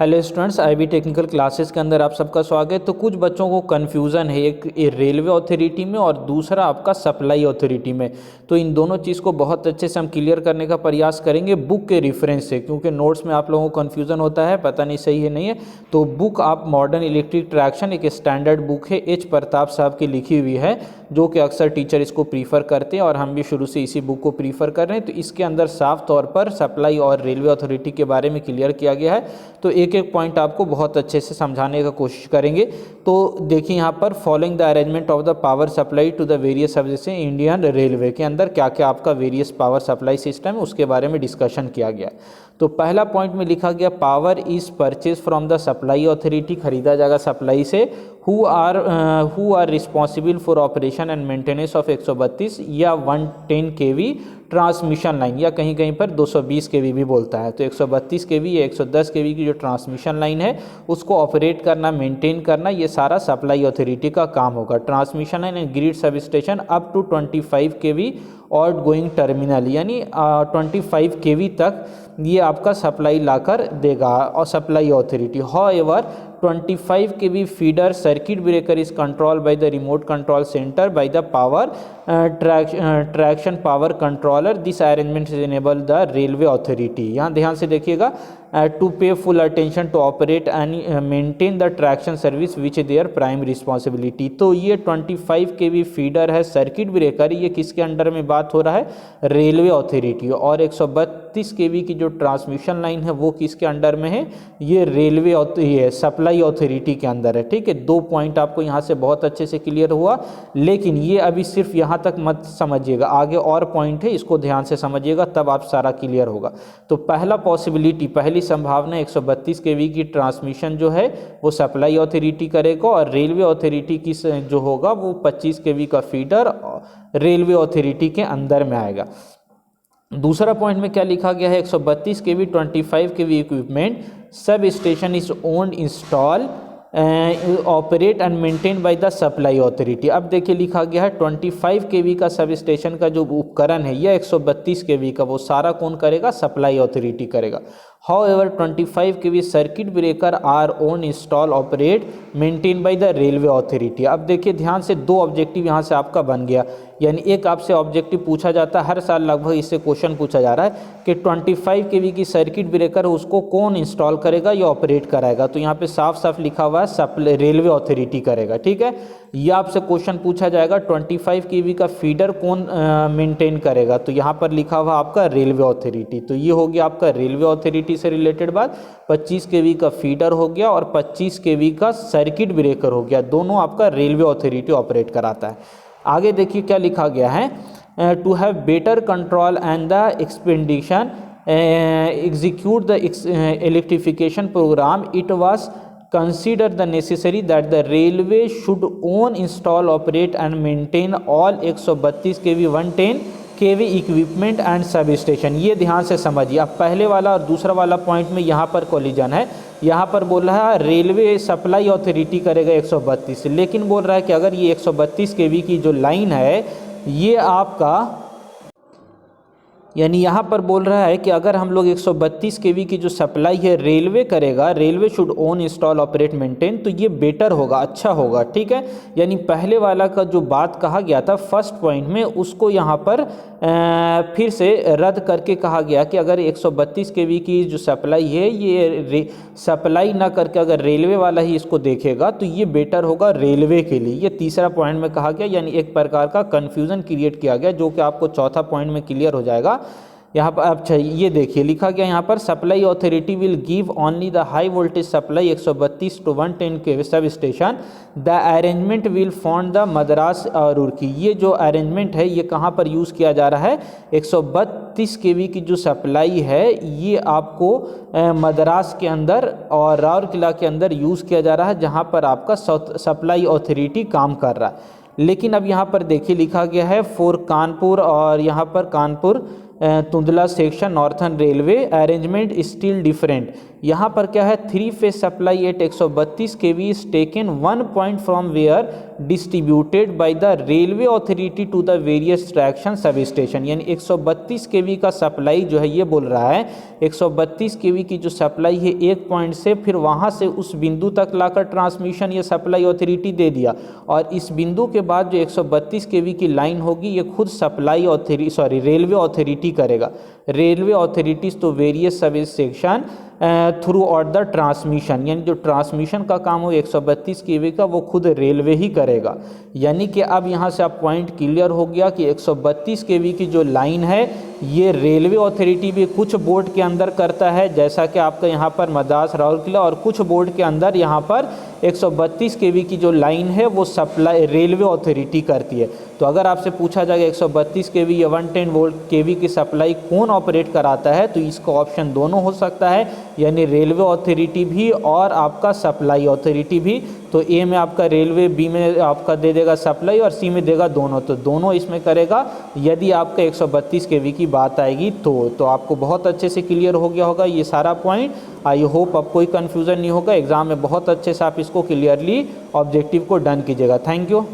Hello students, IB technical classes के अंदर आप सबका स्वागत है। तो कुछ बच्चों को कन्फ्यूज़न है, एक रेलवे अथॉरिटी में और दूसरा आपका सप्लाई अथॉरिटी में। तो इन दोनों चीज़ को बहुत अच्छे से हम क्लियर करने का प्रयास करेंगे बुक के रेफरेंस से, क्योंकि नोट्स में आप लोगों को कन्फ्यूज़न होता है, पता नहीं सही है नहीं है। तो बुक आप मॉडर्न इलेक्ट्रिक ट्रैक्शन एक स्टैंडर्ड बुक है, एच प्रताप साहब की लिखी हुई है, जो कि अक्सर टीचर इसको प्रीफर करते हैं और हम भी शुरू से इसी बुक को प्रीफर कर रहे हैं। तो इसके अंदर साफ तौर पर सप्लाई और रेलवे अथॉरिटी के बारे में क्लियर किया गया है। तो एक एक पॉइंट आपको बहुत अच्छे से समझाने का कोशिश करेंगे। तो देखिए यहाँ पर following the arrangement of the power supply to the various services Indian railway के अंदर क्या क्या आपका वेरियस पावर सप्लाई सिस्टम है उसके बारे में डिस्कशन किया गया। तो पहला पॉइंट में लिखा गया power is purchase from the supply authority, खरीदा जाएगा सप्लाई से। Who are responsible for operation and maintenance of 132 या 110 kV ट्रांसमिशन लाइन, या कहीं कहीं पर 220 kV भी बोलता है। तो 132 kV या 110 kV की जो ट्रांसमिशन लाइन है उसको ऑपरेट करना, मेंटेन करना, ये सारा सप्लाई अथॉरिटी का काम होगा। Transmission line and grid sub station up to 25 kV out going terminal, यानी 25 kV तक ये आपका सप्लाई लाकर देगा और supply authority. However 25 kV feeder circuit breaker is controlled by the remote control center by the power traction power controller. This arrangement is enable the railway authority. यहाँ ध्यान से देखिएगा, to pay full attention to operate and maintain the traction service which is their prime responsibility. तो ये 25 kV feeder है circuit breaker, ये किसके under में बात हो रहा है? Railway authority. और 132 kV की जो ट्रांसमिशन लाइन है वो किसके अंडर में है? ये रेलवे ये सप्लाई अथॉरिटी के अंदर है। ठीक है, दो पॉइंट आपको यहाँ से बहुत अच्छे से क्लियर हुआ, लेकिन ये अभी सिर्फ यहाँ तक मत समझिएगा, आगे और पॉइंट है, इसको ध्यान से समझिएगा तब आप सारा क्लियर होगा। तो पहला पॉसिबिलिटी, पहली संभावना 132 kV की ट्रांसमिशन जो है वो सप्लाई अथॉरिटी करेगा और रेलवे अथॉरिटी की जो होगा वो 25 kV का फीडर रेलवे अथॉरिटी के अंदर में आएगा। दूसरा पॉइंट में क्या लिखा गया है? 132 kV 25 kV equipment sub station is owned install operate and maintain by the supply authority. अब देखिए लिखा गया है 25 kV का सब स्टेशन का जो उपकरण है या 132 kV का, वो सारा कौन करेगा? सप्लाई अथॉरिटी करेगा। However 25 kV circuit breaker our own install operate maintain by the railway authority. अब देखिए ध्यान से, दो ऑब्जेक्टिव यहाँ से आपका बन गया, यानी एक आपसे ऑब्जेक्टिव पूछा जाता है, हर साल लगभग इससे क्वेश्चन पूछा जा रहा है कि 25 kV की सर्किट ब्रेकर उसको कौन इंस्टॉल करेगा या ऑपरेट कराएगा। तो यहाँ पे साफ साफ लिखा हुआ है रेलवे अथॉरिटी करेगा। ठीक है, यह आपसे क्वेश्चन पूछा जाएगा 25 kV का फीडर कौन मेंटेन करेगा, तो यहाँ पर लिखा हुआ आपका रेलवे अथॉरिटी। तो ये हो गया आपका रेलवे अथॉरिटी से रिलेटेड बात। 25 kV का फीडर हो गया और 25 kV का सर्किट ब्रेकर हो गया, दोनों आपका रेलवे अथॉरिटी ऑपरेट कराता है। आगे देखिए क्या लिखा गया है, to have better control and the expedition execute the electrification program it was consider the necessary that the railway should own install operate and maintain all 132 kV 110 kV equipment and sub station. ये ध्यान से समझिए। अब पहले वाला और दूसरा वाला पॉइंट में यहाँ पर कोलिजन है। यहाँ पर बोल रहा है रेलवे सप्लाई अथॉरिटी करेगा 132, लेकिन बोल रहा है कि अगर ये 132 kV की जो लाइन है ये आपका, यानी यहाँ पर बोल रहा है कि अगर हम लोग 132 kV की जो सप्लाई है रेलवे करेगा, railway should own install operate maintain, तो ये बेटर होगा, अच्छा होगा। ठीक है, यानी पहले वाला का जो बात कहा गया था फर्स्ट पॉइंट में, उसको यहाँ पर फिर से रद्द करके कहा गया कि अगर 132 kV की जो सप्लाई है ये सप्लाई ना करके अगर रेलवे वाला ही इसको देखेगा तो ये बेटर होगा रेलवे के लिए। ये तीसरा पॉइंट में कहा गया, यानी एक प्रकार का कन्फ्यूज़न क्रिएट किया गया, जो कि आपको चौथा पॉइंट में क्लियर हो जाएगा। यहाँ पर अच्छा ये देखिए लिखा गया यहाँ पर supply authority will give only the high voltage supply 132 to 110 kV sub station. The arrangement will found the Madras और रुड़की। ये जो अरेंजमेंट है ये कहाँ पर यूज़ किया जा रहा है? 132 kV की जो सप्लाई है ये आपको मद्रास के अंदर और राउरकेला के अंदर यूज़ किया जा रहा है, जहाँ पर आपका सप्लाई अथॉरिटी काम कर रहा है। लेकिन अब यहाँ पर देखिए लिखा गया है फॉर कानपुर, और यहाँ पर Kanpur Tundla section northern railway arrangement still different, यहाँ पर क्या है, 3 phase supply at 132 kV is taken 1 point from where distributed by the railway authority to the various traction sub station. यानी 132 kV का सप्लाई जो है, ये बोल रहा है 132 kV की जो सप्लाई है एक पॉइंट से, फिर वहाँ से उस बिंदु तक लाकर ट्रांसमिशन ये सप्लाई अथॉरिटी दे दिया, और इस बिंदु के बाद जो 132 kV की लाइन होगी ये खुद सप्लाई रेलवे अथॉरिटी करेगा। रेलवे अथॉरिटीज तो various sub section through out the transmission, यानी जो ट्रांसमिशन का काम हो 132 kV का वो खुद रेलवे ही करेगा। यानी कि अब यहाँ से आप पॉइंट क्लियर हो गया कि 132 kV की जो लाइन है ये रेलवे अथॉरिटी भी कुछ बोर्ड के अंदर करता है, जैसा कि आपका यहाँ पर मद्रास राउरकेला, और कुछ बोर्ड के अंदर यहाँ पर 132 kV की जो लाइन है वो सप्लाई रेलवे अथॉरिटी करती है। तो अगर आपसे पूछा जाएगा 132 kV या 110 वोल्ट kV की सप्लाई कौन ऑपरेट कराता है, तो इसका ऑप्शन दोनों हो सकता है, यानी रेलवे अथॉरिटी भी और आपका सप्लाई अथॉरिटी भी। तो ए में आपका रेलवे, बी में आपका दे देगा सप्लाई, और सी में देगा दोनों, तो दोनों इसमें करेगा यदि आपका 132 kV की बात आएगी तो आपको बहुत अच्छे से क्लियर हो गया होगा ये सारा पॉइंट। आई होप अब कोई कन्फ्यूज़न नहीं होगा, एग्जाम में बहुत अच्छे से आप इसको क्लियरली ऑब्जेक्टिव को डन कीजिएगा। Thank you.